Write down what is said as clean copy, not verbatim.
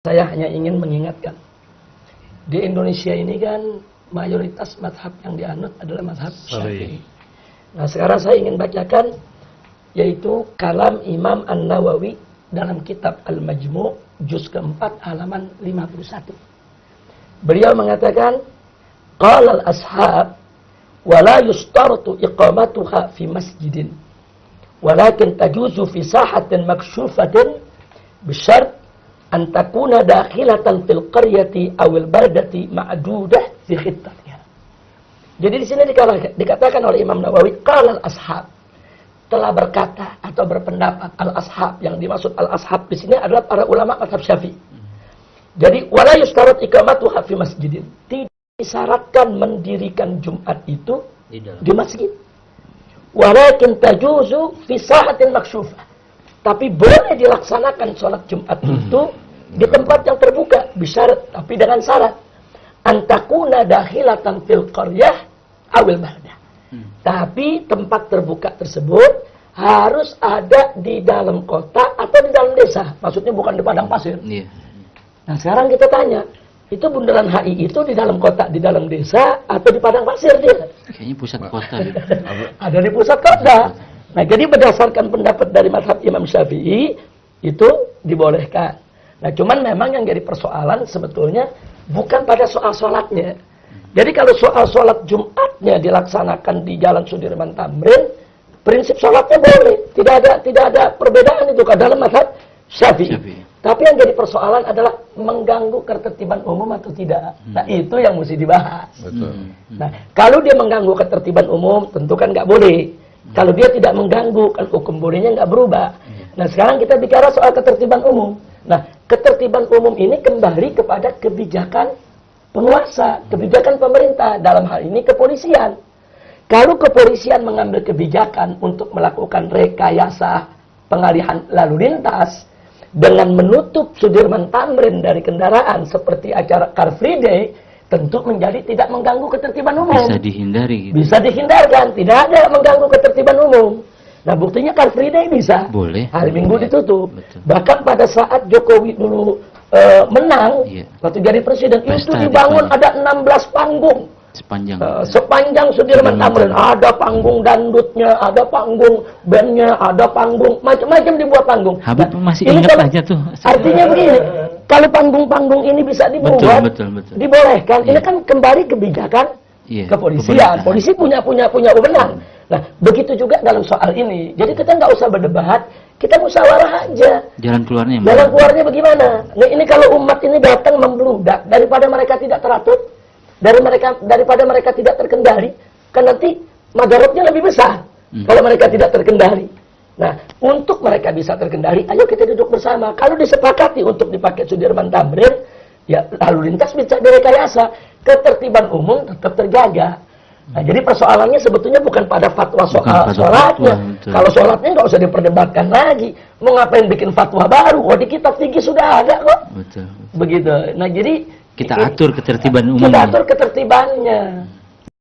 Saya hanya ingin mengingatkan, di Indonesia ini kan mayoritas mazhab yang dianut adalah mazhab Syafi'i. Nah, sekarang saya ingin bacakan yaitu kalam Imam An-Nawawi dalam kitab Al-Majmu' juz keempat halaman 51. Beliau mengatakan, qala al-ashab wa la yustaratu iqamatuha fi masjidin walakin tajuzu fi sahatin makshufatin bisyart an takuna dakhilatan fil qaryati awil baldati ma'dudah fi khittatiha. Jadi di sini dikatakan oleh Imam Nawawi, qala al-ashab, telah berkata atau berpendapat al-ashab, yang dimaksud al-ashab di sini adalah para ulama mazhab Syafi'i. Jadi wala yustarat iqamatuha fi masjidin, tidak disyaratkan mendirikan Jumat itu di masjid. Walakin tajuzu fi sahatin maksyufah, tapi boleh dilaksanakan sholat Jumat itu di tempat yang terbuka, bisyarat, tapi dengan syarat antakuna dakhilatan fil qaryah awil baldah. Tapi tempat terbuka tersebut harus ada di dalam kota atau di dalam desa. Maksudnya bukan di padang pasir. Nah, sekarang kita tanya, itu bundaran HI itu di dalam kota, di dalam desa, atau di padang pasir dia? Kayaknya pusat kota. Ada di pusat kota. Nah, jadi berdasarkan pendapat dari mazhab Imam Syafi'i, itu dibolehkan. Nah, cuman memang yang jadi persoalan sebetulnya bukan pada soal sholatnya. Jadi kalau soal sholat Jumatnya dilaksanakan di Jalan Sudirman Tamrin, prinsip sholatnya boleh. Tidak ada perbedaan itu ke dalam mazhab Syafi'i. Tapi yang jadi persoalan adalah mengganggu ketertiban umum atau tidak. Nah, itu yang mesti dibahas. Betul. Nah, kalau dia mengganggu ketertiban umum, tentu kan nggak boleh. Kalau dia tidak mengganggu, kan hukum bolehnya nggak berubah. Nah, sekarang kita bicara soal ketertiban umum. Nah, ketertiban umum ini kembali kepada kebijakan penguasa, kebijakan pemerintah, dalam hal ini kepolisian. Kalau kepolisian mengambil kebijakan untuk melakukan rekayasa pengalihan lalu lintas dengan menutup Sudirman Tamrin dari kendaraan seperti acara Car Free Day, tentu menjadi tidak mengganggu ketertiban umum. Bisa dihindari. Gitu. Bisa dihindarkan, tidak ada mengganggu ketertiban umum. Nah, buktinya Car Free Day bisa. Boleh. Hari Minggu ditutup. Betul. Bahkan pada saat Jokowi dulu menang, waktu jadi presiden, itu dibangun ada 16 panggung. Sepanjang Sudirman Tamrin. Ada panggung dangdutnya, ada panggung bandnya, ada panggung, macam-macam dibuat panggung. Habib nah, masih ingat aja tuh. Artinya begini, kalau panggung-panggung ini bisa dibuat, betul. dibolehkan, ini kan kembali kebijakan kepolisian. Polisi punya wewenang. Nah, begitu juga dalam soal ini. Jadi kita nggak usah berdebat, kita musyawarah aja. Jalan keluarnya bagaimana? Nah, ini kalau umat ini datang membludak, daripada mereka tidak teratur, daripada mereka tidak terkendali, kan nanti madaratnya lebih besar kalau mereka tidak terkendali. Nah, untuk mereka bisa terkendali, ayo kita duduk bersama. Kalau disepakati untuk dipakai Sudirman Tamrin, ya lalu lintas bisa direkayasa, ketertiban umum tetap terjaga. Nah, jadi persoalannya sebetulnya bukan pada fatwa soal sholatnya. Kalau sholatnya nggak usah diperdebatkan lagi. Mau ngapain bikin fatwa baru? Di kitab tinggi sudah ada kok. Begitu. Nah, jadi kita atur ketertiban umum. Kita atur ketertibannya.